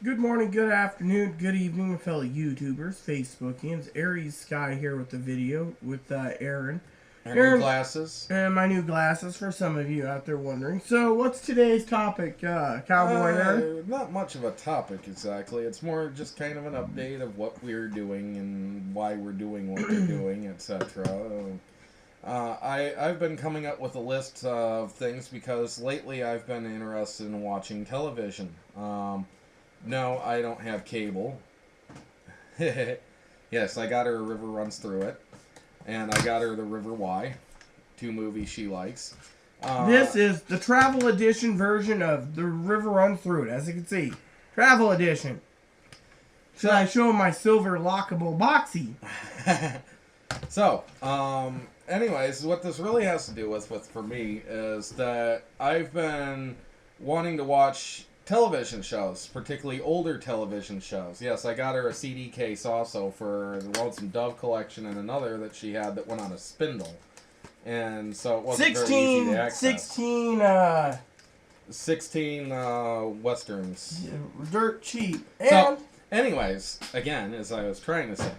Good morning, good afternoon, good evening, fellow YouTubers, Facebookians. Aries Sky here with the video with Aaron. Our new glasses. And my new glasses for some of you out there wondering. So, what's today's topic, Cowboy Aaron? Not much of a topic exactly. It's more just kind of an update of what we're doing and why we're doing what we're doing, etc. I've been coming up with a list of things because lately I've been interested in watching television. No, I don't have cable. Yes, I got her A River Runs Through It. And I got her The River Why. 2 movies she likes. This is the travel edition version of The River Runs Through It, as you can see. Travel edition. Should I show my silver lockable boxy? So, anyways, what this really has to do with for me is that I've been wanting to watch television shows, particularly older television shows. Yes, I got her a CD case also for the Lonesome Dove collection and another that she had that went on a spindle. And so it wasn't very easy to access. 16 westerns. Dirt cheap. And so, anyways, again, as I was trying to say,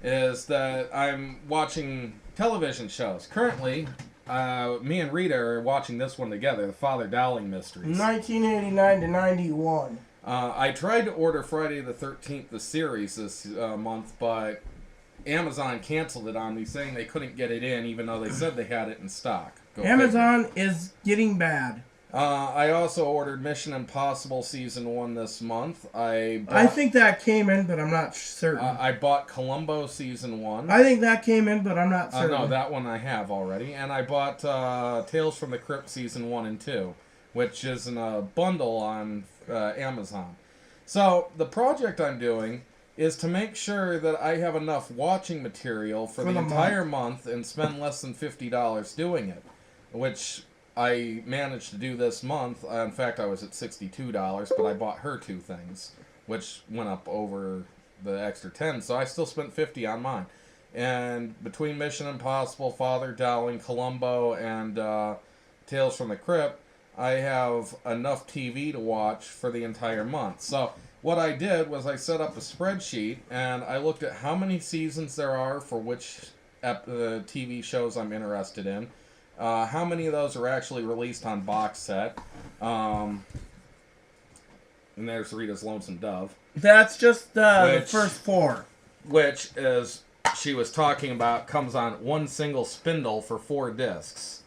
is that I'm watching television shows. Currently, me and Rita are watching this one together, the Father Dowling Mysteries. 1989 to 91. I tried to order Friday the 13th, the series, this month, but Amazon canceled it on me, saying they couldn't get it in, even though they said they had it in stock. Amazon is getting bad. I also ordered Mission Impossible Season 1 this month. I think that came in, but I'm not certain. I bought Columbo Season 1. I think that came in, but I'm not certain. No, that one I have already. And I bought Tales from the Crypt Season 1 and 2, which is in a bundle on Amazon. So, the project I'm doing is to make sure that I have enough watching material for the entire month and spend less than $50 doing it, which I managed to do this month. In fact, I was at $62, but I bought her 2 things, which went up over the extra 10, so I still spent $50 on mine. And between Mission Impossible, Father Dowling, Columbo, and Tales from the Crypt, I have enough TV to watch for the entire month. So what I did was I set up a spreadsheet, and I looked at how many seasons there are for which TV shows I'm interested in. How many of those are actually released on box set? And there's Rita's Lonesome Dove. That's just the first 4. Which is, she was talking about, comes on one single spindle for 4 discs.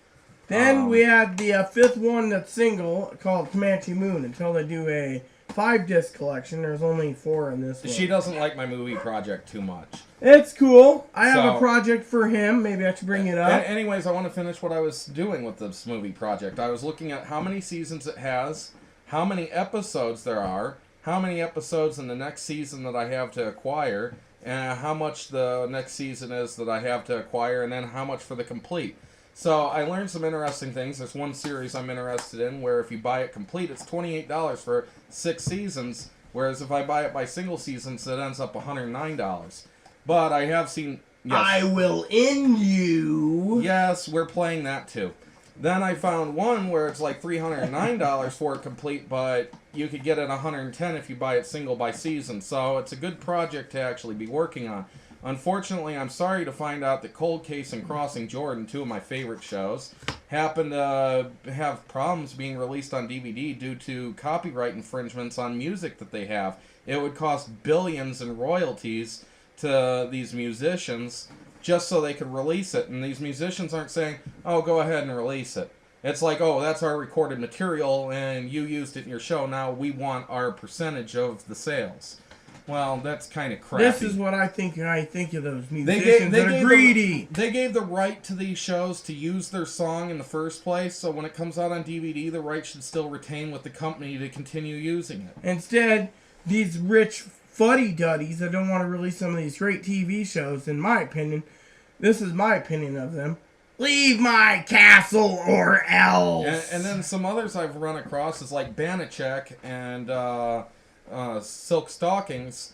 Then we had the 5th one that's single, called Comanche Moon, until they do a 5-disc collection. There's only 4 in this one. She doesn't like my movie project too much. It's cool. I have a project for him. Maybe I should bring it up. Anyways, I want to finish what I was doing with this movie project. I was looking at how many seasons it has, how many episodes there are, how many episodes in the next season that I have to acquire, and how much the next season is that I have to acquire, and then how much for the complete. So I learned some interesting things. There's one series I'm interested in where if you buy it complete, it's $28 for 6 seasons, whereas if I buy it by single seasons, it ends up $109. But I have seen... Yes. I will end you. Yes, we're playing that too. Then I found one where it's like $309 for it complete, but you could get it $110 if you buy it single by season. So it's a good project to actually be working on. Unfortunately, I'm sorry to find out that Cold Case and Crossing Jordan, 2 of my favorite shows, happen to have problems being released on DVD due to copyright infringements on music that they have. It would cost billions in royalties to these musicians just so they could release it. And these musicians aren't saying, oh, go ahead and release it. It's like, oh, that's our recorded material and you used it in your show. Now we want our percentage of the sales. Well, that's kind of crappy. This is what I think of those musicians that are greedy. They gave the right to these shows to use their song in the first place, so when it comes out on DVD, the right should still retain with the company to continue using it. Instead, these rich fuddy-duddies that don't want to release some of these great TV shows, in my opinion, this is my opinion of them, leave my castle or else. And then some others I've run across is like Banachek and Silk Stockings.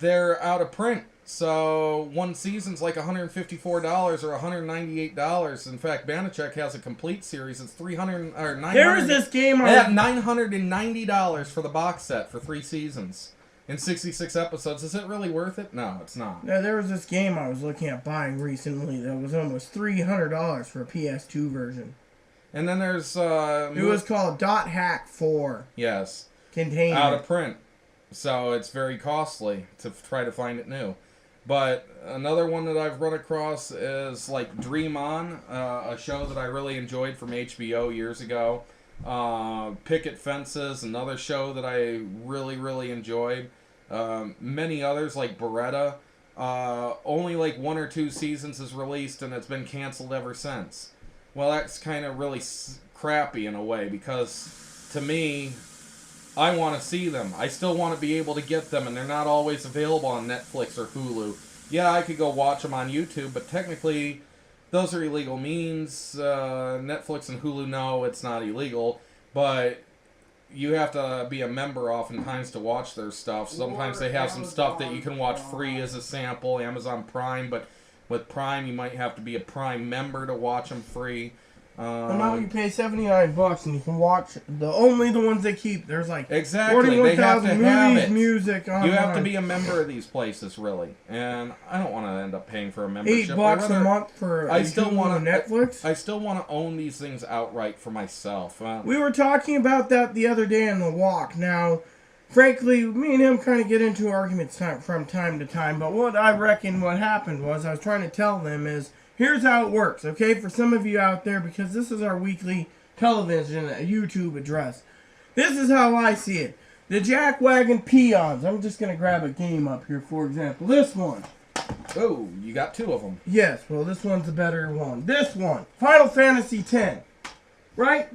They're out of print. So one season's like $154 or $198. In fact, Banachek has a complete series. It's $900. There was this game $990 for the box set for 3 seasons and 66 episodes. Is it really worth it? No, it's not. Now, there was this game I was looking at buying recently that was almost $300 for a PS2 version. And then there's it was called Dot Hack 4. Yes. Contained out of print. So it's very costly to try to find it new. But another one that I've run across is like Dream On, a show that I really enjoyed from HBO years ago. Picket Fences, another show that I really, really enjoyed. Many others like Beretta. Only like 1 or 2 seasons is released and it's been canceled ever since. Well, that's kind of really crappy in a way because to me, I want to see them. I still want to be able to get them, and they're not always available on Netflix or Hulu. Yeah, I could go watch them on YouTube, but technically, those are illegal means. Netflix and Hulu know it's not illegal, but you have to be a member oftentimes to watch their stuff. Sometimes they have some stuff that you can watch free as a sample, Amazon Prime, but with Prime, you might have to be a Prime member to watch them free. And now you pay $79 and you can watch only the ones they keep. There's like exactly. They have to have movies, it. music. Online. You have to be a member of these places, really. And I don't want to end up paying for a membership. $8 a month for Netflix. I still want to own these things outright for myself. We were talking about that the other day in the walk. Now, frankly, me and him kind of get into arguments from time to time. But what I reckon what happened was I was trying to tell them is, here's how it works, okay? For some of you out there, because this is our weekly television YouTube address. This is how I see it. The Jackwagon Peons. I'm just going to grab a game up here, for example. This one. Oh, you got 2 of them. Yes, well, this one's a better one. This one. Final Fantasy X. Right?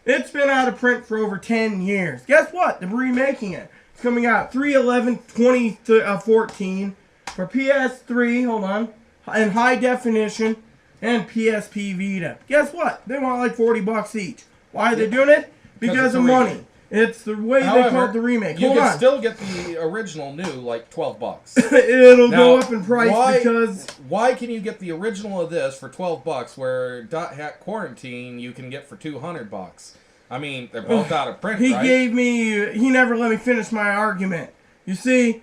It's been out of print for over 10 years. Guess what? They're remaking it. It's coming out 3/11/2014 for PS3. Hold on. In high definition and PSP Vita. Guess what? They want like $40 each. Why are they doing it? Because of money. It's the way they call it the remake. You can still get the original new like $12. It'll go up in price because why can you get the original of this for $12 where Dot Hack Quarantine you can get for $200? I mean, they're both out of print. He never let me finish my argument. You see,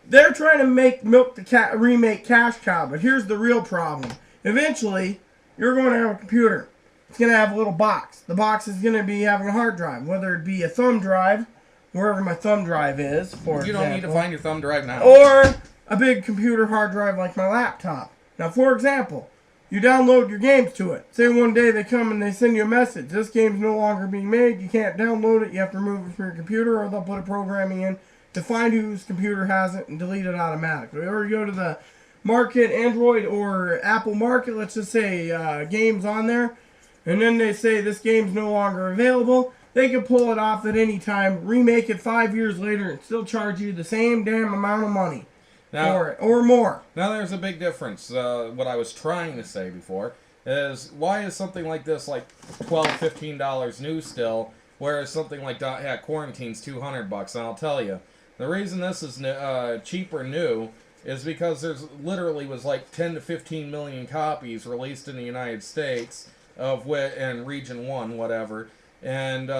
they're trying to milk the remake cash cow, but here's the real problem. Eventually, you're going to have a computer. It's going to have a little box. The box is going to be having a hard drive, whether it be a thumb drive, wherever my thumb drive is, for You don't need to find your thumb drive now. Or a big computer hard drive like my laptop. Now, for example, you download your games to it. Say one day they come and they send you a message. This game's no longer being made. You can't download it. You have to remove it from your computer, or they'll put a programming in to find whose computer has it and delete it automatically. Or you go to the market, Android or Apple Market, let's just say games on there, and then they say this game's no longer available. They can pull it off at any time, remake it 5 years later, and still charge you the same damn amount of money for it, or more. Now there's a big difference. What I was trying to say before is, why is something like this like $12, $15 new still, whereas something like Dot Hack Quarantine's $200? And I'll tell you. The reason this is cheaper new is because there's literally was like 10 to 15 million copies released in the United States and Region 1, whatever. And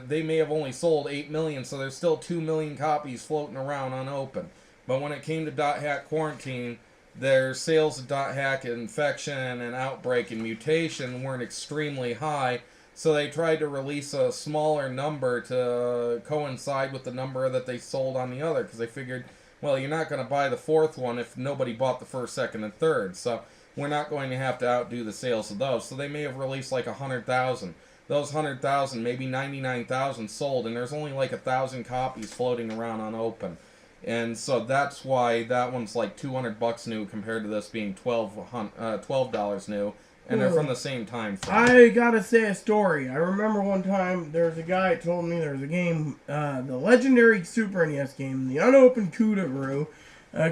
they may have only sold 8 million, so there's still 2 million copies floating around unopened. But when it came to Dot Hack Quarantine, their sales of Dot Hack Infection and Outbreak and Mutation weren't extremely high. So they tried to release a smaller number to coincide with the number that they sold on the other, because they figured, well, you're not going to buy the 4th one if nobody bought the 1st, 2nd, and 3rd. So we're not going to have to outdo the sales of those. So they may have released like 100,000. Those 100,000, maybe 99,000 sold, and there's only like 1,000 copies floating around unopened. And so that's why that one's like $200 new compared to this being $12 new. And they're from the same time frame. I gotta say a story. I remember one time there was a guy that told me there was a game, the legendary Super NES game, the unopened coup de grace,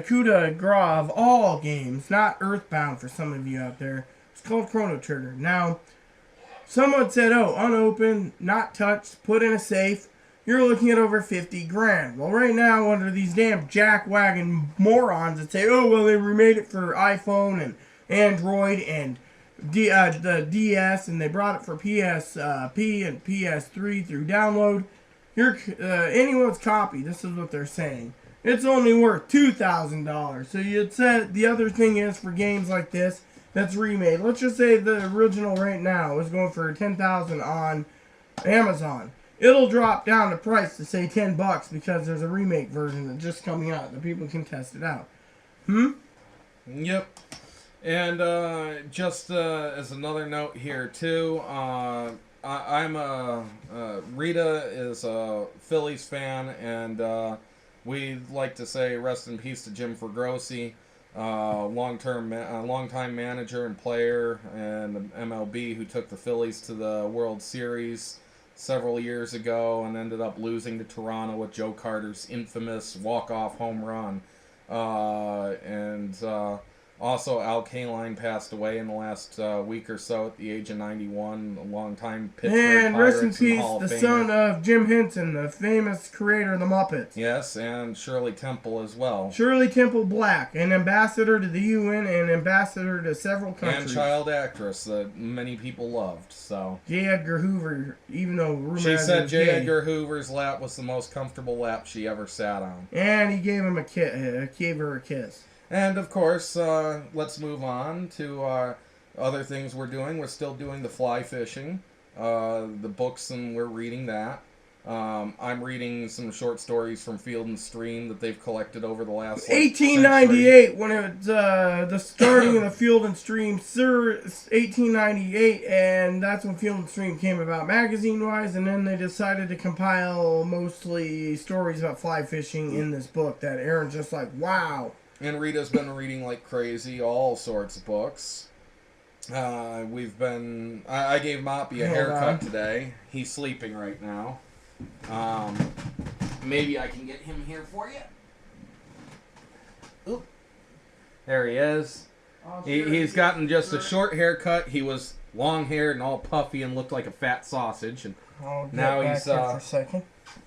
coup de grace of all games, not Earthbound for some of you out there. It's called Chrono Trigger. Now, someone said, oh, unopened, not touched, put in a safe. you're looking at over 50 grand. Well, right now, under these damn jackwagon morons that say, oh, well, they remade it for iPhone and Android and the DS, and they brought it for PSP and PS3 through download. Anyone's copy, this is what they're saying. It's only worth $2,000. So you'd said the other thing is for games like this that's remade. Let's just say the original right now is going for $10,000 on Amazon. It'll drop down the price to say $10 because there's a remake version that's just coming out that people can test it out. Yep. And just as another note here too, Rita is a Phillies fan, and we'd like to say rest in peace to Jim Fregrossi, longtime manager and player and MLB who took the Phillies to the World Series several years ago and ended up losing to Toronto with Joe Carter's infamous walk-off home run. Also, Al Kaline passed away in the last week or so at the age of 91, a long-time Pittsburgh and rest in Pirates and peace, Hall of the Famer. son of Jim Henson, the famous creator of the Muppets. Yes, and Shirley Temple as well. Shirley Temple Black, an ambassador to the UN and ambassador to several countries. And child actress that many people loved. So J. Edgar Hoover, even though rumor she has said it J. gay. Edgar Hoover's lap was the most comfortable lap she ever sat on. And he gave him gave her a kiss. And of course, let's move on to other things we're doing. We're still doing the fly fishing, the books, and we're reading that. I'm reading some short stories from Field and Stream that they've collected over the last 1898 when it was the starting of the Field and Stream, 1898, and that's when Field and Stream came about magazine-wise, and then they decided to compile mostly stories about fly fishing in this book that Aaron's just like, wow. And Rita's been reading like crazy, all sorts of books. I gave Moppy a haircut today. He's sleeping right now. Maybe I can get him here for you. Oop. There he is. He's gotten just a short haircut. He was long-haired and all puffy and looked like a fat sausage. And now he's for a second.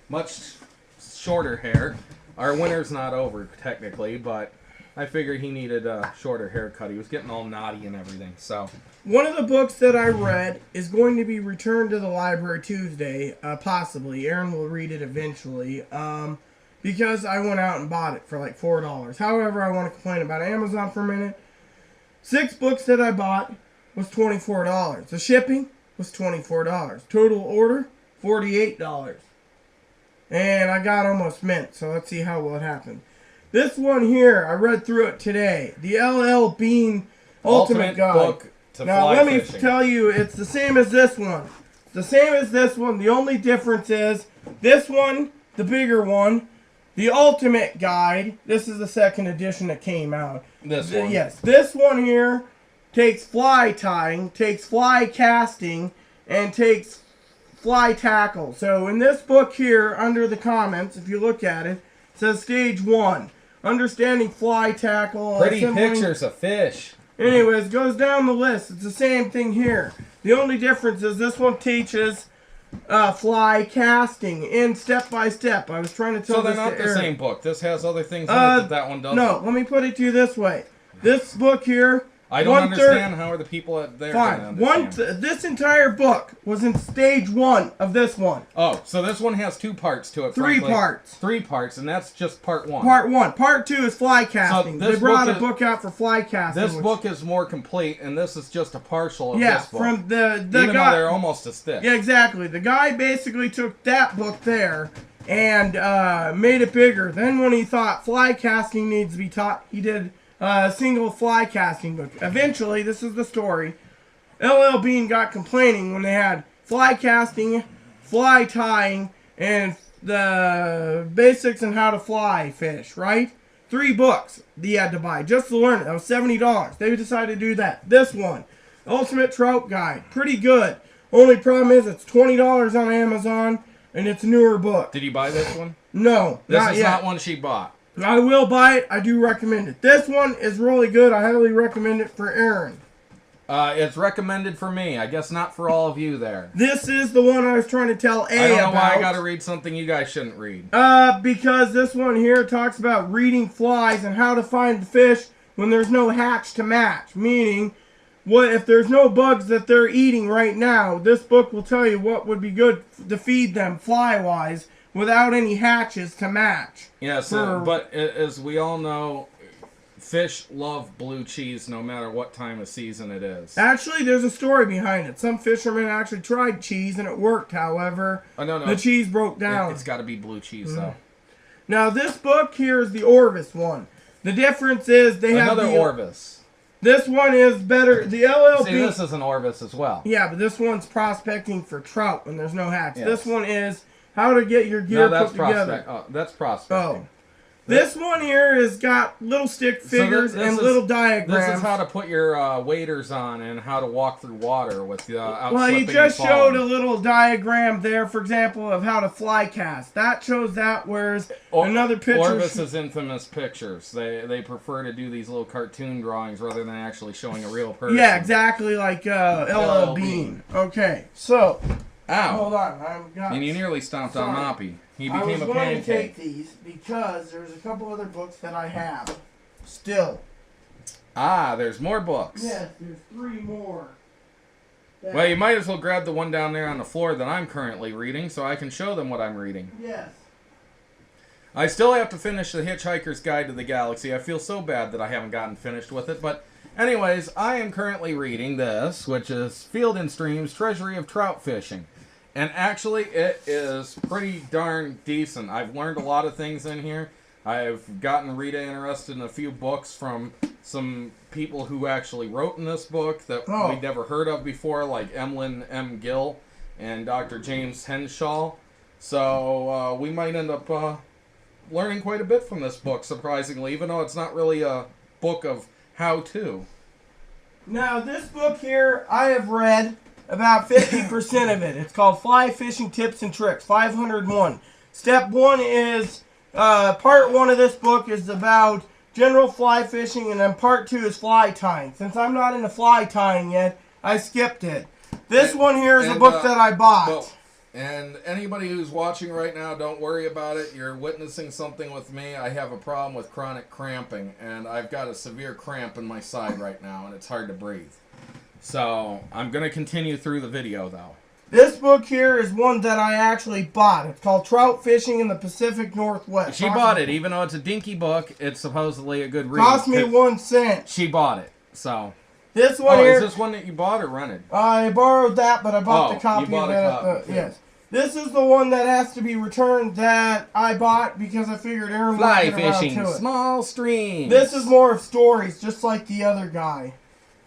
Much shorter hair. Our winter's not over, technically, but I figured he needed a shorter haircut. He was getting all knotty and everything, so. One of the books that I read is going to be returned to the library Tuesday, possibly. Aaron will read it eventually, because I went out and bought it for like $4. However, I want to complain about Amazon for a minute. 6 books that I bought was $24. The shipping was $24. Total order, $48. And I got almost mint, so let's see how well it happened. This one here, I read through it today. The L.L. Bean Ultimate Guide. Book to now, fly let me fishing. tell you, it's the same as this one. It's the same as this one. The only difference is this one, the bigger one, the Ultimate Guide. This is the second edition that came out. This one. Yes, this one here takes fly tying, takes fly casting, and takes fly tackle. So in this book here, under the comments, if you look at it, it says Stage 1. Understanding fly tackle. Pretty assembling. pictures of fish. Anyways, goes down the list. It's the same thing here. The only difference is this one teaches fly casting in step by step. I was trying to tell So they're this not to the Aaron. same book. This has other things in it that one doesn't. No, let me put it to you this way. This book here, I don't understand how are the people there fine. going to understand. This entire book was in Stage 1 of this one. Oh, so this one has 2 parts to it. 3 frankly. parts. 3 parts, and that's just part 1. Part 1. Part 2 is fly casting. this They brought book a book out for fly casting. This book is more complete, and this is just a partial of yeah, this book. from the Even guy, though they're almost as thick. Yeah, exactly. The guy basically took that book there and made it bigger. Then when he thought fly casting needs to be taught, he did a single fly casting book. Eventually, this is the story, L.L. Bean got complaining when they had fly casting, fly tying, and the basics on how to fly fish, right? 3 books he had to buy just to learn it. That was $70. They decided to do that. This one, Ultimate Trout Guide, pretty good. Only problem is it's $20 on Amazon, and it's a newer book. Did you buy this one? No, This not is yet. not one she bought. I will buy it. I do recommend it. This one is really good. I highly recommend it for Aaron. It's recommended for me. I guess not for all of you there. This is the one I was trying to tell A I don't know about. why I gotta read something you guys shouldn't read. Because this one here talks about reading flies and how to find the fish when there's no hatch to match. Meaning, what if there's no bugs that they're eating right now, this book will tell you what would be good to feed them fly-wise without any hatches to match. Yes, but as we all know, fish love blue cheese no matter what time of season it is. Actually, there's a story behind it. Some fishermen actually tried cheese and it worked, however. No. The cheese broke down. It's got to be blue cheese, though. Now, this book here is the Orvis one. The difference is they have another Orvis. This one is better. The LLB. See, this is an Orvis as well. Yeah, but this one's prospecting for trout when there's no hatch. Yes. This one is how to get your gear put together. Oh, that's prospecting. Oh. This one here has got little stick figures and little diagrams. This is how to put your waders on and how to walk through water with outslipping. Well, he just showed a little diagram there, for example, of how to fly cast. That shows that, whereas another picture... Orvis's infamous pictures. They prefer to do these little cartoon drawings rather than actually showing a real person. Yeah, exactly like LL Bean. Okay, so... Ow. Hold on. And you nearly stomped on Moppy. He became a pancake. I was going to take these because there's a couple other books that I have still. Ah, there's more books. Yes, there's 3 more. Well, you might as well grab the one down there on the floor that I'm currently reading so I can show them what I'm reading. Yes. I still have to finish The Hitchhiker's Guide to the Galaxy. I feel so bad that I haven't gotten finished with it, but anyways, I am currently reading this, which is Field and Stream's Treasury of Trout Fishing. And actually, it is pretty darn decent. I've learned a lot of things in here. I've gotten Rita interested in a few books from some people who actually wrote in this book that we'd never heard of before, like Emlyn M. Gill and Dr. James Henshaw. So we might end up learning quite a bit from this book, surprisingly, even though it's not really a book of how-to. Now, this book here, I have read about 50% of it. It's called Fly Fishing Tips and Tricks, 501. Step 1 is, part 1 of this book is about general fly fishing, and then part 2 is fly tying. Since I'm not into fly tying yet, I skipped it. This one here is a book that I bought. And anybody who's watching right now, don't worry about it. You're witnessing something with me. I have a problem with chronic cramping, and I've got a severe cramp in my side right now, and it's hard to breathe. So, I'm going to continue through the video, though. This book here is one that I actually bought. It's called Trout Fishing in the Pacific Northwest. She bought it. Even though it's a dinky book, it's supposedly a good read. Cost me 1 cent. She bought it, so... This one here... is this one that you bought or rented? I borrowed that, but I bought the copy of it. Yes. This is the one that has to be returned that I bought because I figured Aaron would get around to it. Small streams. This is more of stories, just like the other guy.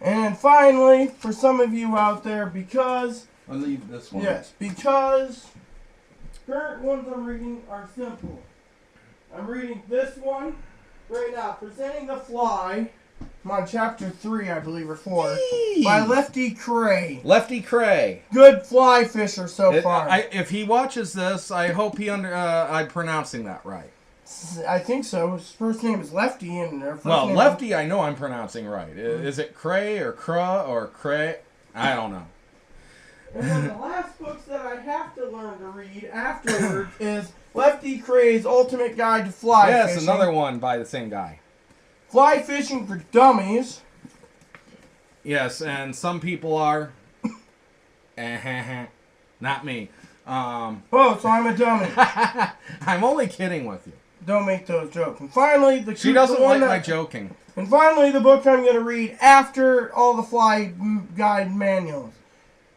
And then finally, for some of you out there, because... I'll leave this one. Yes, because current ones I'm reading are simple. I'm reading this one right now, Presenting the Fly. I'm on chapter 3, I believe, or 4, by Lefty Cray. Lefty Cray. Good fly fisher so far. If he watches this, I hope I'm pronouncing that right. I think so. His first name is Lefty. And Lefty I know I'm pronouncing right. Is it Cray or Cra or Cray? I don't know. And then the last books that I have to learn to read afterwards is Lefty Cray's Ultimate Guide to Fly Fishing. Yes, another one by the same guy. Fly Fishing for Dummies. Yes, and some people are. Not me. Oh, so I'm a dummy. I'm only kidding with you. Don't make those jokes. And finally, she doesn't like my joking. And finally, the book I'm going to read after all the fly guide manuals.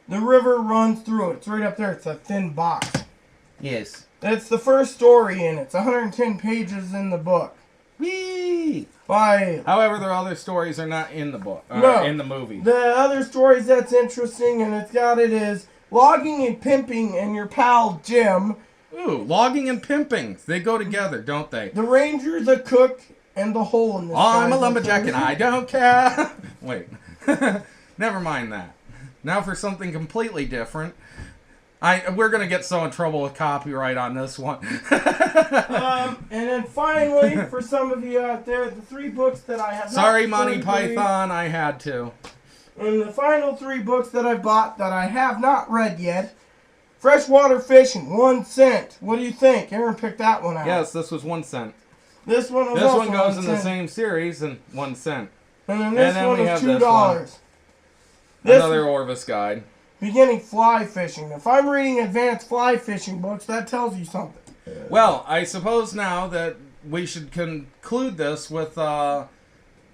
The river runs through it. It's right up there. It's a thin box. Yes. It's the first story in it. It's 110 pages in the book. Whee! However, their other stories are not in the book. No. In the movie. The other stories that's interesting, and it's got it, is Logging and Pimping and your pal Jim. Ooh, logging and pimping. They go together, don't they? The ranger, the cook, and the hole in this. I'm a lumberjack and I don't care. Wait. Never mind that. Now for something completely different. We're going to get so in trouble with copyright on this one. And then finally, for some of you out there, the 3 books that I have Sorry, Monty Python, I had to. And the final 3 books that I bought that I have not read yet. Freshwater Fishing, 1 cent. What do you think? Aaron picked that one out. Yes, this was 1 cent. This one was This also one goes 1 in cent. the same series and 1 cent. And then this one we was have $2. Another Orvis guide. Beginning fly fishing. If I'm reading advanced fly fishing books, that tells you something. Well, I suppose now that we should conclude this with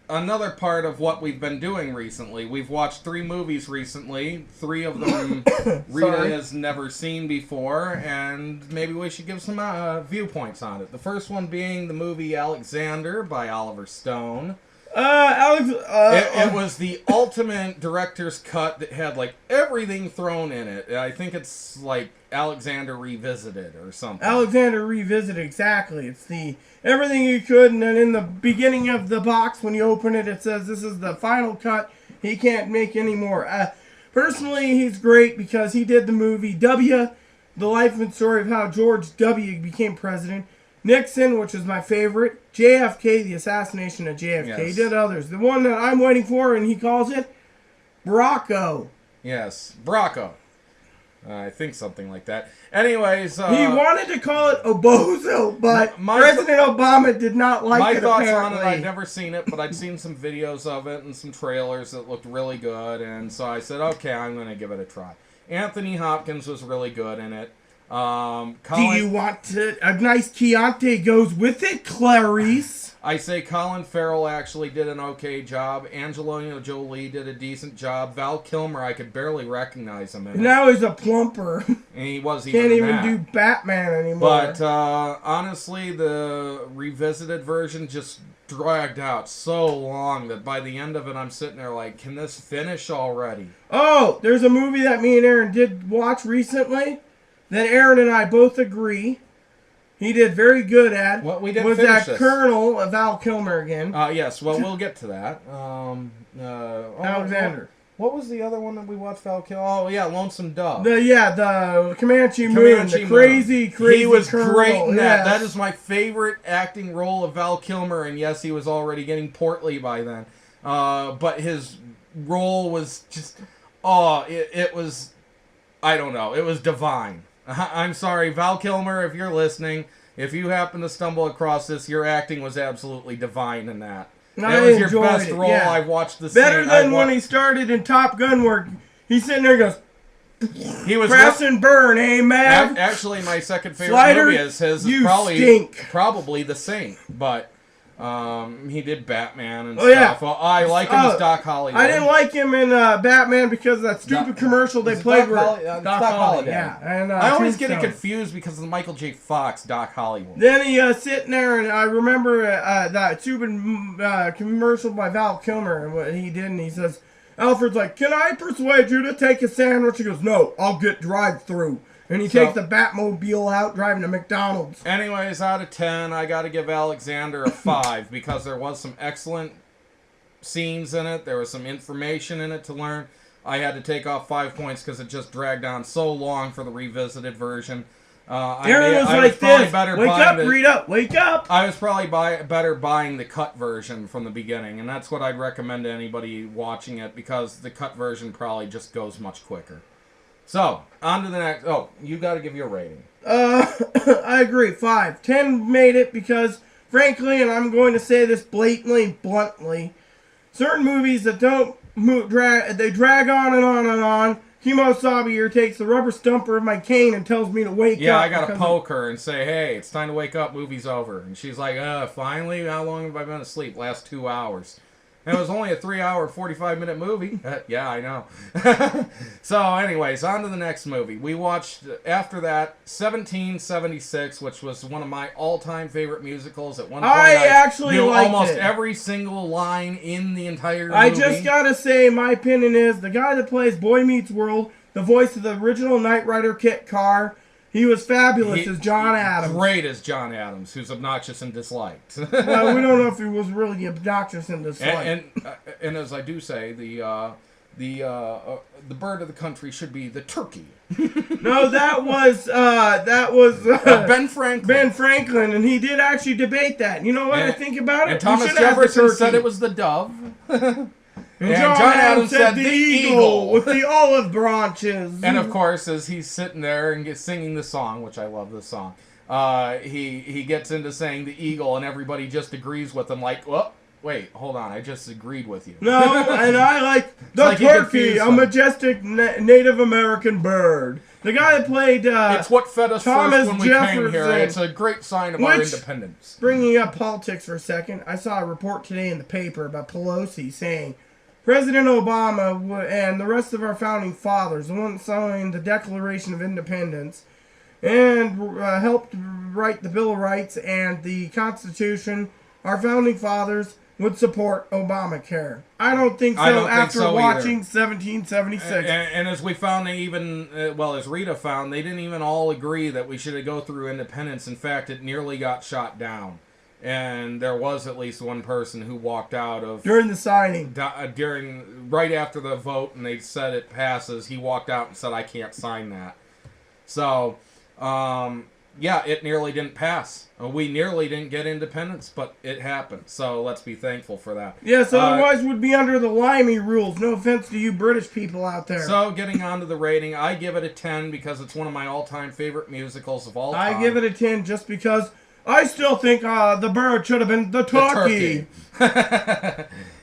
another part of what we've been doing recently. We've watched 3 movies recently. 3 of them Rita has never seen before, and maybe we should give some viewpoints on it. The first one being the movie Alexander by Oliver Stone. It was the ultimate director's cut that had like everything thrown in it. I think it's like Alexander Revisited or something. Alexander Revisited, exactly. It's the everything you could, and then in the beginning of the box, when you open it, it says this is the final cut. He can't make any more. Personally, he's great because he did the movie W, the life and story of how George W. became president. Nixon, which is my favorite. JFK, the assassination of JFK. Yes. He did others. The one that I'm waiting for, and he calls it Bracco. Yes, Bracco. I think something like that. Anyways, he wanted to call it Obozo, but President Obama did not like my it. thoughts apparently. on it, I'd never seen it, but I'd seen some videos of it and some trailers that looked really good, and so I said, okay, I'm going to give it a try. Anthony Hopkins was really good in it. Do you want a nice Chianti goes with it, Clarice? I say Colin Farrell actually did an okay job. Angelina Jolie did a decent job. Val Kilmer, I could barely recognize him in it. Now he's a plumper. And he was even Can't even that. do Batman anymore. But honestly, the revisited version just dragged out so long that by the end of it, I'm sitting there like, can this finish already? Oh, there's a movie that me and Aaron did watch recently that Aaron and I both agree he did very good at. Well, we didn't was finish that this. Colonel of Val Kilmer again. Yes, well, we'll get to that. Alexander. What was the other one that we watched Val Kilmer? Oh, yeah, Lonesome Dove. The Comanche Moon. The crazy He was Colonel. great in that. Yes. That is my favorite acting role of Val Kilmer, and yes, he was already getting portly by then. But his role was just, it was, I don't know, it was divine. I'm sorry, Val Kilmer, if you're listening, if you happen to stumble across this, your acting was absolutely divine in that. That was your best role. Yeah. I've watched the Better than when he started in Top Gun, where he's sitting there and goes, he was crash and burn, eh, man? Actually, my second favorite Slider, movie is his. you Probably, stink. probably The Saint, but he did Batman and Oh, yeah. stuff. Well, I like him as Doc Hollywood. I didn't like him in Batman because of that stupid commercial they played with Doc Holliday. Yeah, and I always get it Tombstone. confused because of the Michael J. Fox Doc Hollywood. Then he sitting there, and I remember that stupid commercial by Val Kilmer and what he did, and he says, Alfred's like, can I persuade you to take a sandwich? He goes, no, I'll get drive-through. And he takes the Batmobile out driving to McDonald's. Anyways, out of 10, I got to give Alexander a 5 because there was some excellent scenes in it. There was some information in it to learn. I had to take off 5 points because it just dragged on so long for the revisited version. Aaron was like this. Wake up, Rita. Wake up. I was probably better buying the cut version from the beginning, and that's what I'd recommend to anybody watching it because the cut version probably just goes much quicker. So, on to the next. Oh, you got to give your rating. I agree. 5. 10 made it because, frankly, and I'm going to say this blatantly, bluntly, certain movies that don't drag on and on and on. Kimosabe here takes the rubber stumper of my cane and tells me to wake up. Yeah, I got to poke her and say, hey, it's time to wake up. Movie's over. And she's like, finally? How long have I been asleep? Last 2 hours. And it was only a 3-hour, 45-minute movie. Yeah, I know. So, anyways, on to the next movie. We watched, after that, 1776, which was one of my all-time favorite musicals. At one point, I actually knew liked almost it. every single line in the entire movie. I just gotta say, my opinion is, the guy that plays Boy Meets World, the voice of the original Knight Rider Kit Car, he was fabulous as John Adams. Great as John Adams, who's obnoxious and disliked. Well, we don't know if he was really obnoxious and disliked. And as I do say, the bird of the country should be the turkey. No, that was Ben Franklin. Ben Franklin, and he did actually debate that. You know what I think about it? And Thomas Jefferson said it was the dove. And John Adams said the eagle with the olive branches. And of course, as he's sitting there and singing the song, which I love the song, he gets into saying the eagle, and everybody just agrees with him like, well, wait, hold on, I just agreed with you. No, and I like the like turkey, a majestic Native American bird. The guy that played it's what fed us Thomas first when Jefferson, we came here. It's a great sign of our independence. Bringing up politics for a second, I saw a report today in the paper about Pelosi saying President Obama and the rest of our founding fathers, the ones signing the Declaration of Independence, and helped write the Bill of Rights and the Constitution, our founding fathers would support Obamacare. I don't think so after watching 1776. And as we found, as Rita found, they didn't even all agree that we should go through independence. In fact, it nearly got shot down. And there was at least one person who walked out of... During the signing. Right after the vote, and they said it passes, he walked out and said, I can't sign that. So... yeah, it nearly didn't pass. We nearly didn't get independence, but it happened. So let's be thankful for that. Yes, otherwise we'd be under the limey rules. No offense to you British people out there. So getting on to the rating, I give it a 10 because it's one of my all-time favorite musicals of all time. I give it a 10 just because I still think the bird should have been the turkey.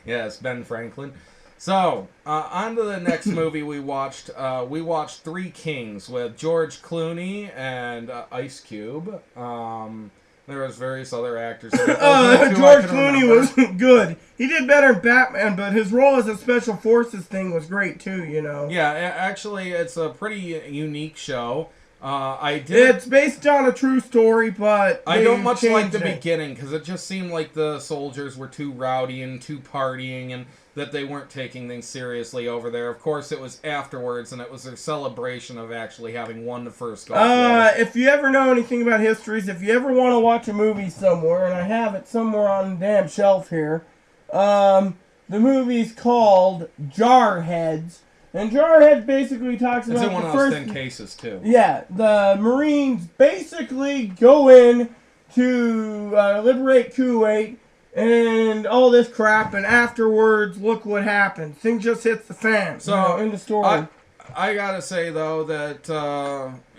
Yes, Ben Franklin. So, on to the next movie we watched. We watched Three Kings with George Clooney and Ice Cube. There was various other actors. George Clooney was good. He did better in Batman, but his role as a Special Forces thing was great too, you know. Yeah, actually, it's a pretty unique show. It's based on a true story, but I don't much like the beginning because it just seemed like the soldiers were too rowdy and too partying and that they weren't taking things seriously over there. Of course, it was afterwards, and it was their celebration of actually having won the first Gulf War. If you ever know anything about histories, if you ever want to watch a movie somewhere, and I have it somewhere on the damn shelf here, the movie's called Jarheads. And Jarheads basically talks about it's in one of those 10 cases, too. Yeah, the Marines basically go in to liberate Kuwait and all this crap, and afterwards, look what happens. Things just hits the fan. So, in the story. I gotta say, though, that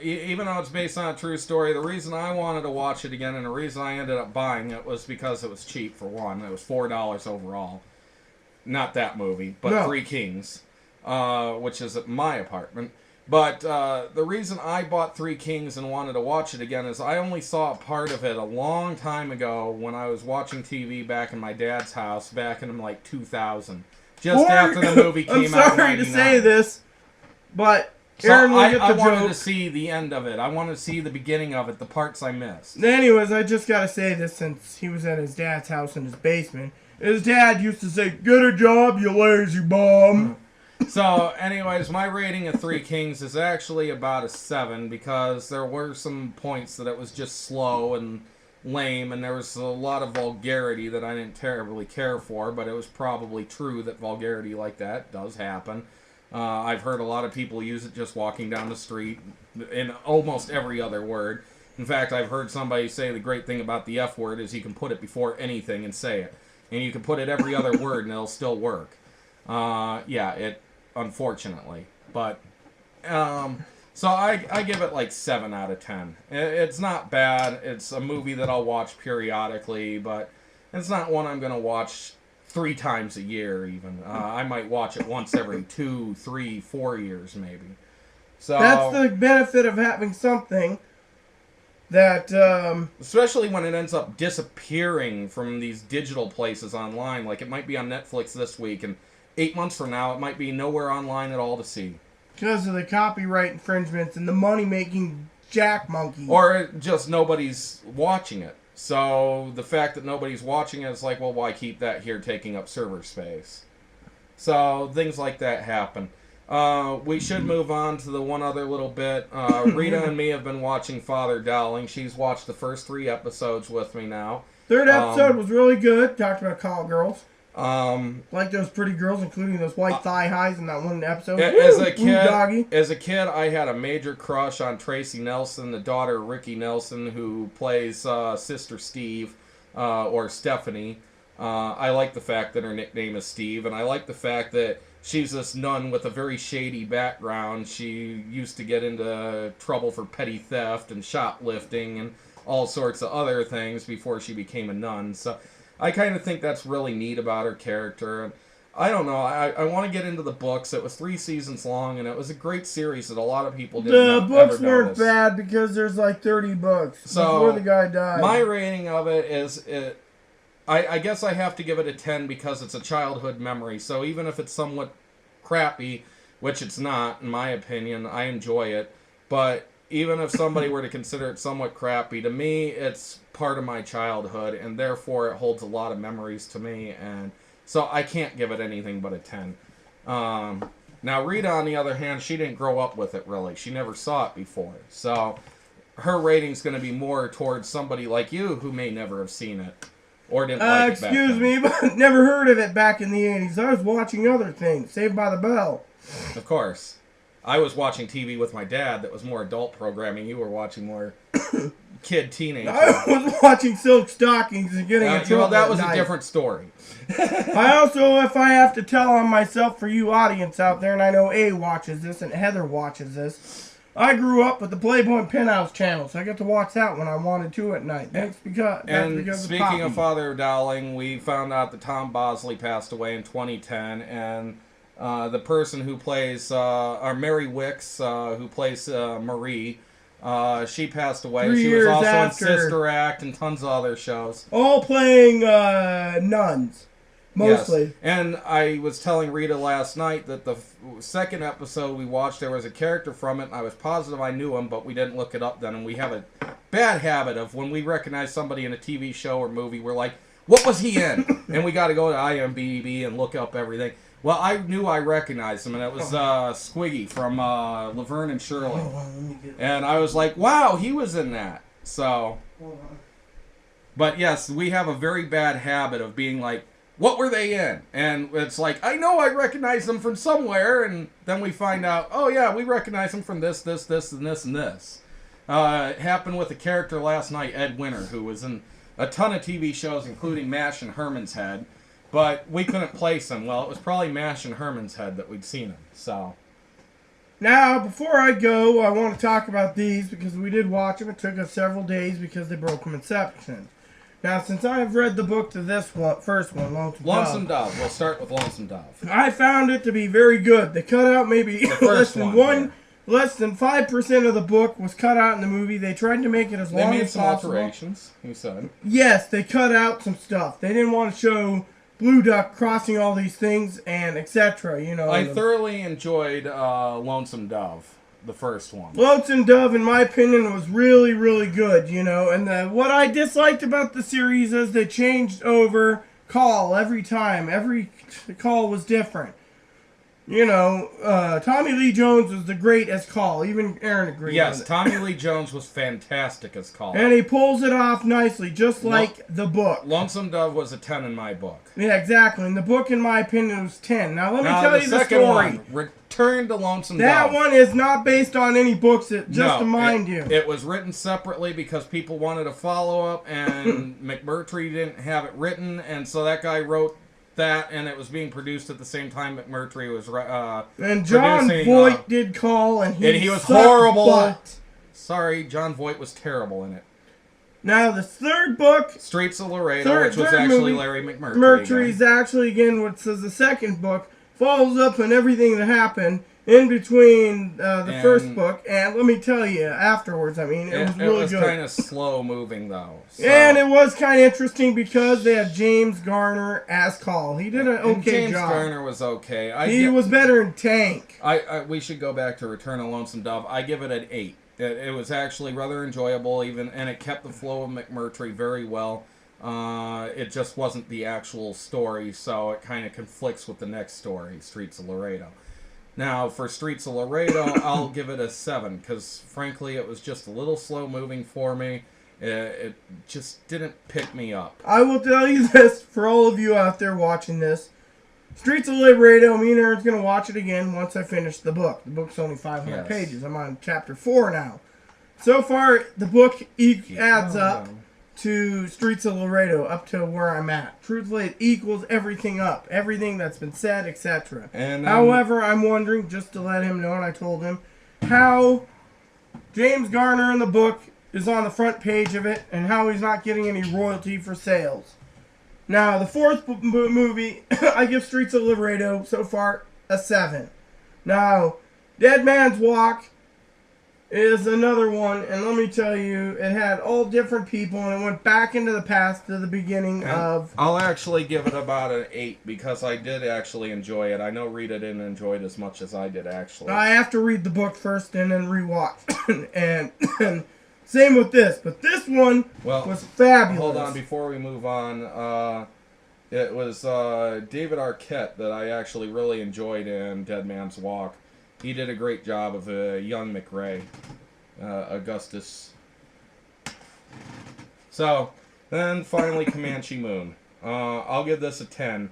even though it's based on a true story, the reason I wanted to watch it again and the reason I ended up buying it was because it was cheap, for one. It was $4 overall. Not that movie, but Three Kings. Which is at my apartment. But the reason I bought Three Kings and wanted to watch it again is I only saw a part of it a long time ago when I was watching TV back in my dad's house back in like 2000. Just after the movie came out. I'm sorry to say this, but Aaron will get the joke. I wanted to see the end of it. I wanted to see the beginning of it, the parts I missed. Anyways, I just gotta say this since he was at his dad's house in his basement. His dad used to say, "Get a job, you lazy bum." So, anyways, my rating of Three Kings is actually about a 7 because there were some points that it was just slow and lame, and there was a lot of vulgarity that I didn't terribly care for, but it was probably true that vulgarity like that does happen. I've heard a lot of people use it just walking down the street in almost every other word. In fact, I've heard somebody say the great thing about the F word is you can put it before anything and say it. And you can put it every other word and it'll still work. Unfortunately. But, so I give it like 7 out of 10. It's not bad. It's a movie that I'll watch periodically, but it's not one I'm going to watch 3 times a year even. I might watch it once every 2, 3, 4 years maybe. So that's the benefit of having something that... especially when it ends up disappearing from these digital places online. Like it might be on Netflix this week and 8 months from now, it might be nowhere online at all to see. Because of the copyright infringements and the money-making jack monkey. Or just nobody's watching it. So the fact that nobody's watching it is like, well, why keep that here taking up server space? So things like that happen. We should move on to the one other little bit. Rita and me have been watching Father Dowling. She's watched the first 3 episodes with me now. 3rd episode was really good. Talked about call girls. Like those pretty girls, including those white thigh highs in that one episode. As a kid, I had a major crush on Tracy Nelson, the daughter of Ricky Nelson, who plays Sister Steve, or Stephanie. I like the fact that her nickname is Steve, and I like the fact that she's this nun with a very shady background. She used to get into trouble for petty theft and shoplifting and all sorts of other things before she became a nun. So I kind of think that's really neat about her character. I don't know. I want to get into the books. It was 3 seasons long, and it was a great series that a lot of people didn't The books ever weren't notice. bad because there's like 30 books So, before the guy died. My rating of it is... I guess I have to give it a 10 because it's a childhood memory. So even if it's somewhat crappy, which it's not, in my opinion, I enjoy it. But even if somebody were to consider it somewhat crappy, to me, it's part of my childhood, and therefore it holds a lot of memories to me. And so I can't give it anything but a 10. Now, Rita, on the other hand, she didn't grow up with it, really. She never saw it before. So her rating's going to be more towards somebody like you who may never have seen it. Or didn't like it back excuse then. me, but never heard of it back in the 80s. I was watching other things. Saved by the Bell. Of course. I was watching TV with my dad that was more adult programming. You were watching more kid teenage. I was watching Silk Stockings and getting in trouble. Well, that was at night. a different story. I also, if I have to tell on myself for you audience out there, and I know A watches this and Heather watches this, I grew up with the Playboy Penthouse channel, so I got to watch that when I wanted to at night. That's because Speaking of Father Dowling, we found out that Tom Bosley passed away in 2010, and the person who plays, Mary Wicks, who plays Marie, she passed away. 3 She was years also after. in Sister Act and tons of other shows. All playing nuns, mostly. Yes. And I was telling Rita last night that the second episode we watched, there was a character from it, and I was positive I knew him, but we didn't look it up then. And we have a bad habit of when we recognize somebody in a TV show or movie, we're like, what was he in? And we got to go to IMDb and look up everything. Well, I knew I recognized him, and it was Squiggy from Laverne and Shirley. And I was like, wow, he was in that. So, but yes, we have a very bad habit of being like, what were they in? And it's like, I know I recognize them from somewhere, and then we find out, oh yeah, we recognize them from this, and this, and this. It happened with a character last night, Ed Winter, who was in a ton of TV shows, including MASH and Herman's Head, but we couldn't place him. Well, it was probably MASH and Herman's Head that we'd seen him, so. Now, before I go, I want to talk about these because we did watch them. It took us several days because they broke them in sections. Now, since I have read the book to this one, first one, Lonesome Dove. We'll start with Lonesome Dove. I found it to be very good. They cut out maybe less than 5% of the book was cut out in the movie. They tried to make it as long as possible. They made some alterations, you said. Yes, they cut out some stuff. They didn't want to show Blue Duck crossing all these things and etc. You know. I thoroughly enjoyed Lonesome Dove. The first one. Lonesome Dove, in my opinion, was really, really good, you know. And what I disliked about the series is they changed over call every time. Every call was different. You know, Tommy Lee Jones was the great as Call. Even Aaron agreed. Yes, with it. Tommy Lee Jones was fantastic as Call. And he pulls it off nicely, just like the book. Lonesome Dove was a 10 in my book. Yeah, exactly. And the book, in my opinion, was 10. Now, let me tell you the story. One, Return to Lonesome Dove. That one is not based on any books, to mind you. It was written separately because people wanted a follow-up, and McMurtry didn't have it written, and so that guy wrote that, and it was being produced at the same time McMurtry was and John Voight did Call, and he was horrible. Butt. Sorry, John Voight was terrible in it. Now the third book, Streets of Laredo, which was actually Larry McMurtry. McMurtry's actually which is the second book, follows up on everything that happened in between the first book, and let me tell you, afterwards, I mean, it was really good. It was kind of slow moving, though. So. And it was kind of interesting because they had James Garner as Call. He did an okay James job. Garner was okay. He was better in Tank. We should go back to Return of Lonesome Dove. I give it an 8. It was actually rather enjoyable, and it kept the flow of McMurtry very well. It just wasn't the actual story, so it kind of conflicts with the next story, Streets of Laredo. Now, for Streets of Laredo, I'll give it a 7, because, frankly, it was just a little slow-moving for me. It just didn't pick me up. I will tell you this, for all of you out there watching this. Streets of Laredo, me and Aaron's going to watch it again once I finish the book. The book's only 500 pages. I'm on chapter 4 now. So far, the book adds up to Streets of Laredo, up to where I'm at. Truthfully, it equals everything up. Everything that's been said, etc. However, I'm wondering, just to let him know, and I told him, how James Garner in the book is on the front page of it, and how he's not getting any royalty for sales. Now, the fourth movie, I give Streets of Laredo, so far, a 7. Now, Dead Man's Walk is another one, and let me tell you, it had all different people, and it went back into the past to the beginning of... I'll actually give it about an 8, because I did actually enjoy it. I know Rita didn't enjoy it as much as I did, actually. I have to read the book first and then rewatch. and same with this, but this one was fabulous. Hold on, before we move on, it was David Arquette that I actually really enjoyed in Dead Man's Walk. He did a great job of young McRae, Augustus. So, then finally Comanche Moon. I'll give this a 10,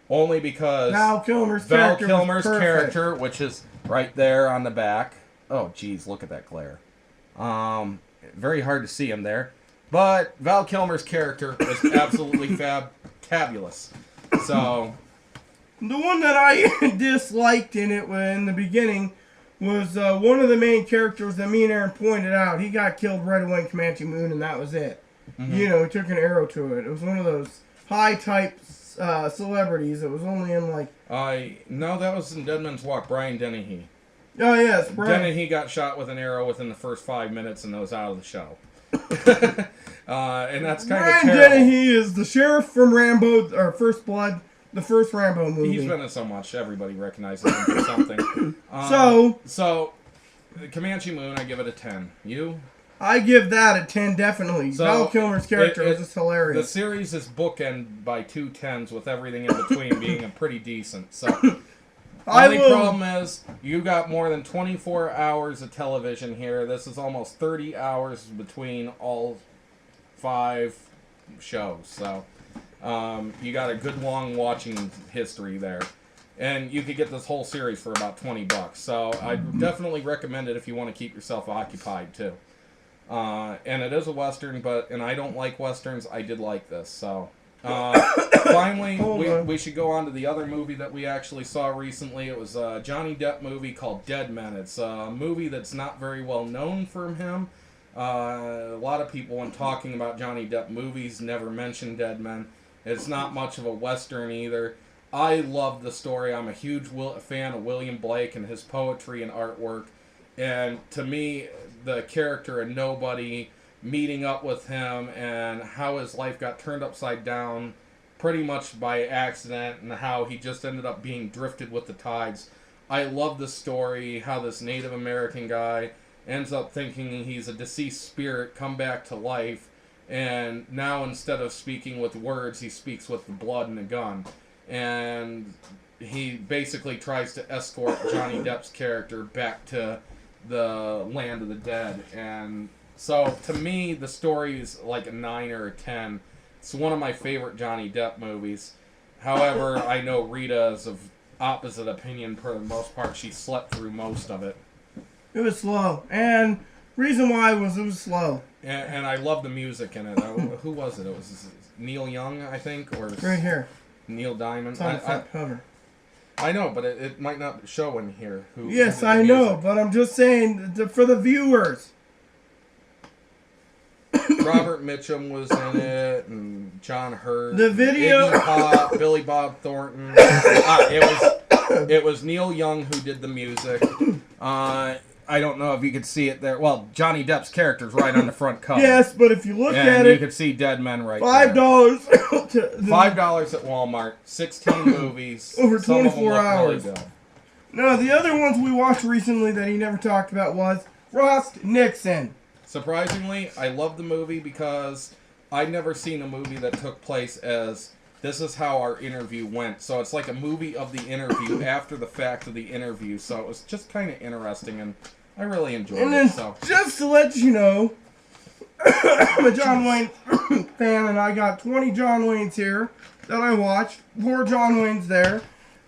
only because Val Kilmer's character, which is right there on the back. Oh, geez, look at that glare. Very hard to see him there. But Val Kilmer's character was absolutely fabulous. So... The one that I disliked in it in the beginning was one of the main characters that me and Aaron pointed out. He got killed right away in Comanche Moon, and that was it. Mm-hmm. You know, he took an arrow to it. It was one of those high-type celebrities. It was only in, like... No, that was in Dead Man's Walk, Brian Dennehy. Oh, yes, Brian. Dennehy got shot with an arrow within the first 5 minutes, and was out of the show. And that's kind of terrible. Brian Dennehy is the sheriff from Rambo, or First Blood. The first Rambo movie. He's been in so much, everybody recognizes him for something. So, Comanche Moon, I give it a 10. You? I give that a 10, definitely. So Val Kilmer's character is just hilarious. The series is bookend by 2 10s, with everything in between being pretty decent. So, only problem is, you got more than 24 hours of television here. This is almost 30 hours between all 5 shows, so... you got a good long watching history there. And you could get this whole series for about $20. So I definitely recommend it if you want to keep yourself occupied too. And it is a Western, and I don't like Westerns. I did like this. So finally, we should go on to the other movie that we actually saw recently. It was a Johnny Depp movie called Dead Men. It's a movie that's not very well known from him. A lot of people, when talking about Johnny Depp movies, never mention Dead Men. It's not much of a Western either. I love the story. I'm a huge fan of William Blake and his poetry and artwork. And to me, the character of Nobody, meeting up with him and how his life got turned upside down pretty much by accident, and how he just ended up being drifted with the tides. I love the story, how this Native American guy ends up thinking he's a deceased spirit come back to life. And now, instead of speaking with words, he speaks with the blood and the gun. And he basically tries to escort Johnny Depp's character back to the land of the dead. And so, to me, the story is like a 9 or a 10. It's one of my favorite Johnny Depp movies. However, I know Rita is of opposite opinion for the most part. She slept through most of it. It was slow. And reason why it was slow. And I love the music in it. Who was it? It was Neil Young, I think, or right here. Neil Diamond. It's on the front cover. I know, but it might not show in here. Yes, I know, but I'm just saying for the viewers. Robert Mitchum was in it, and John Hurt. The video. Iggy Pop, Billy Bob Thornton. It was Neil Young who did the music. I don't know if you could see it there. Well, Johnny Depp's character's right on the front cover. Yes, but if you look at it, you can see Dead Men right $5. there. $5 at Walmart. 16 movies. Over 24 hours. Really no, the other ones we watched recently that he never talked about was Frost Nixon. Surprisingly, I love the movie because I'd never seen a movie that took place as this is how our interview went. So it's like a movie of the interview after the fact of the interview. So it was just kind of interesting, and I really enjoyed it. So just to let you know, I'm a John Wayne fan, and I got 20 John Waynes here that I watched. 4 John Waynes there.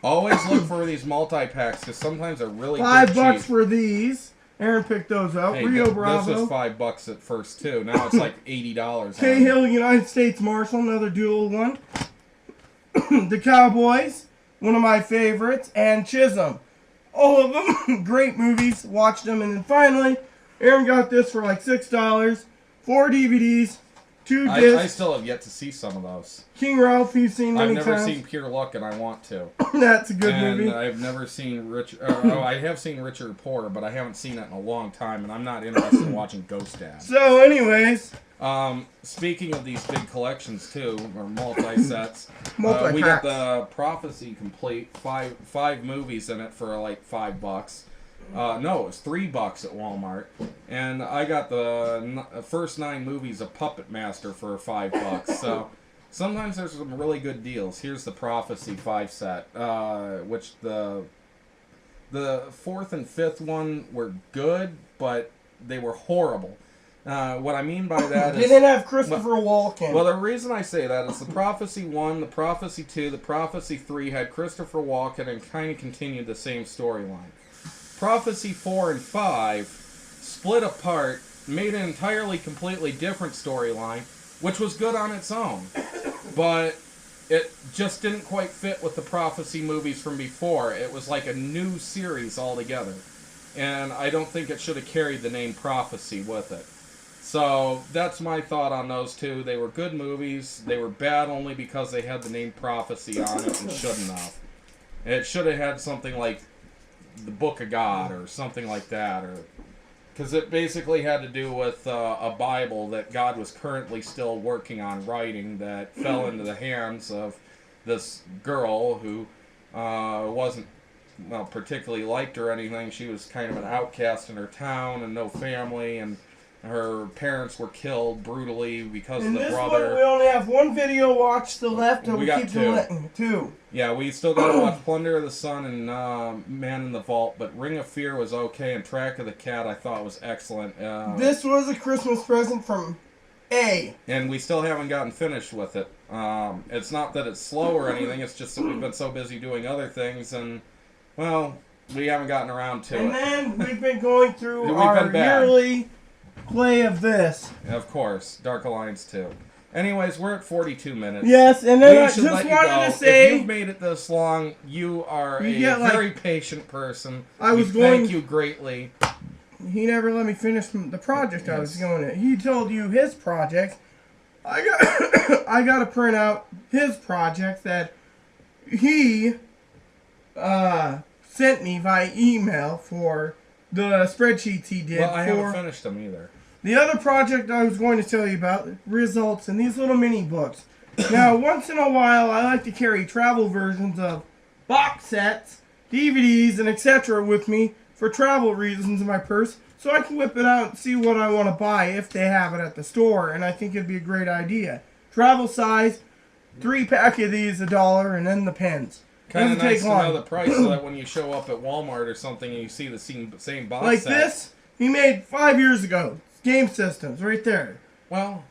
Always look for these multi-packs because sometimes they're really $5 for these. Aaron picked those up. Hey, Rio this Bravo. was $5 at first too. Now it's like $80. Cahill, United States Marshal, another dual one. The Cowboys, one of my favorites, and Chisholm. All of them great movies. Watched them, and then finally, Aaron got this for like $6. 4 DVDs, 2 discs. I still have yet to see some of those. King Ralph, you've seen many times. I've never seen Pure Luck, and I want to. That's a good movie. I've never seen I have seen Richard Porter, but I haven't seen it in a long time, and I'm not interested in watching Ghost Dad. So, anyways. Speaking of these big collections, too, or multi-sets, we got the Prophecy Complete, five movies in it for like $5. No, it was $3 at Walmart, and I got the first 9 movies of Puppet Master for $5. So sometimes there's some really good deals. Here's the Prophecy 5-set, which the 4th and 5th one were good, but they were horrible. What I mean by that is... They didn't have Christopher Walken. Well, the reason I say that is the Prophecy 1, the Prophecy 2, the Prophecy 3 had Christopher Walken and kind of continued the same storyline. Prophecy 4 and 5 split apart, made an entirely, completely different storyline, which was good on its own. But it just didn't quite fit with the Prophecy movies from before. It was like a new series altogether. And I don't think it should have carried the name Prophecy with it. So that's my thought on those two. They were good movies. They were bad only because they had the name Prophecy on it and shouldn't have. It should have had something like the Book of God or something like that, or because it basically had to do with a Bible that God was currently still working on writing that fell into the hands of this girl who wasn't particularly liked or anything. She was kind of an outcast in her town and no family, and her parents were killed brutally because of the brother. One, we only have one video watch still left, and we got keep two. Two. Yeah, we still got to watch Plunder of the Sun and Man in the Vault, but Ring of Fear was okay, and Track of the Cat I thought was excellent. This was a Christmas present from A. And we still haven't gotten finished with it. It's not that it's slow or anything, it's just that we've been so busy doing other things, and, well, we haven't gotten around to it. And then we've been going through our yearly play of this. Of course, Dark Alliance 2. Anyways, we're at 42 minutes. Yes, and then I just wanted to say... If you've made it this long, you are a very patient person. Thank you greatly. He never let me finish the project I was going to. He told you his project. I got to print out his project that he sent me via email for the spreadsheets he did. Well, I haven't finished them either. The other project I was going to tell you about results in these little mini books. Now, once in a while, I like to carry travel versions of box sets, DVDs, and etc. with me for travel reasons in my purse, so I can whip it out and see what I want to buy if they have it at the store, and I think it'd be a great idea. Travel size, 3-pack of these, $1, and then the pens. Kind of nice to know the price so that when you show up at Walmart or something and you see the same box like set. This, he made 5 years ago. Game Systems, right there. Well,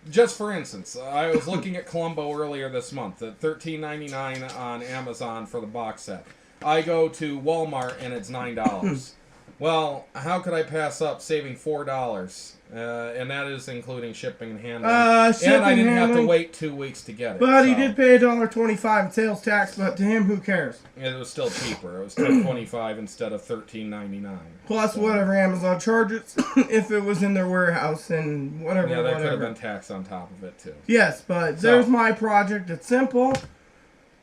just for instance, I was looking at Columbo earlier this month at $13.99 on Amazon for the box set. I go to Walmart and it's $9. Well, how could I pass up saving $4? And that is including shipping and handling. And I didn't have to wait 2 weeks to get it. But he did pay $1.25 in sales tax, but to him, who cares? It was still cheaper. It was $10.25 instead of $13.99. Plus whatever Amazon charges if it was in their warehouse and whatever. Yeah, there could have been tax on top of it too. Yes, but there's my project. It's simple.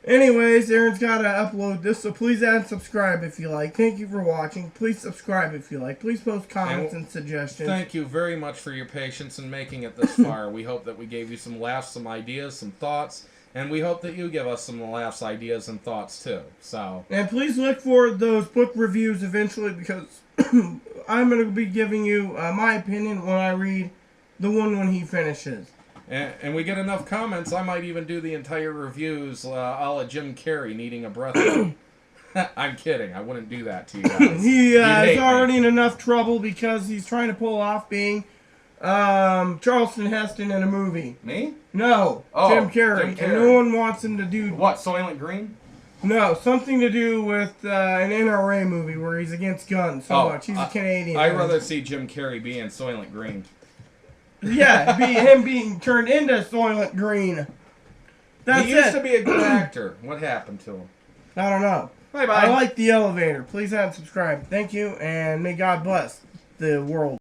Anyways, Aaron's got to upload this, so please add and subscribe if you like. Thank you for watching. Please subscribe if you like. Please post comments and suggestions. Thank you very much for your patience in making it this far. We hope that we gave you some laughs, some ideas, some thoughts, and we hope that you give us some laughs, ideas, and thoughts too. And please look for those book reviews eventually, because I'm going to be giving you my opinion when I read the one when he finishes. And we get enough comments, I might even do the entire reviews a la Jim Carrey needing a breath away. I'm kidding. I wouldn't do that to you guys. He is already in enough trouble because he's trying to pull off being Charleston Heston in a movie. Me? No. Oh, Jim Carrey. And no one wants him to do... What, Soylent Green? No, something to do with an NRA movie where he's against guns so much. He's a Canadian. I'd rather see Jim Carrey be in Soylent Green. Yeah, him being turned into Soylent Green. That's he used to be a good actor. What happened to him? I don't know. Bye-bye. I like The Elevator. Please and subscribe. Thank you, and may God bless the world.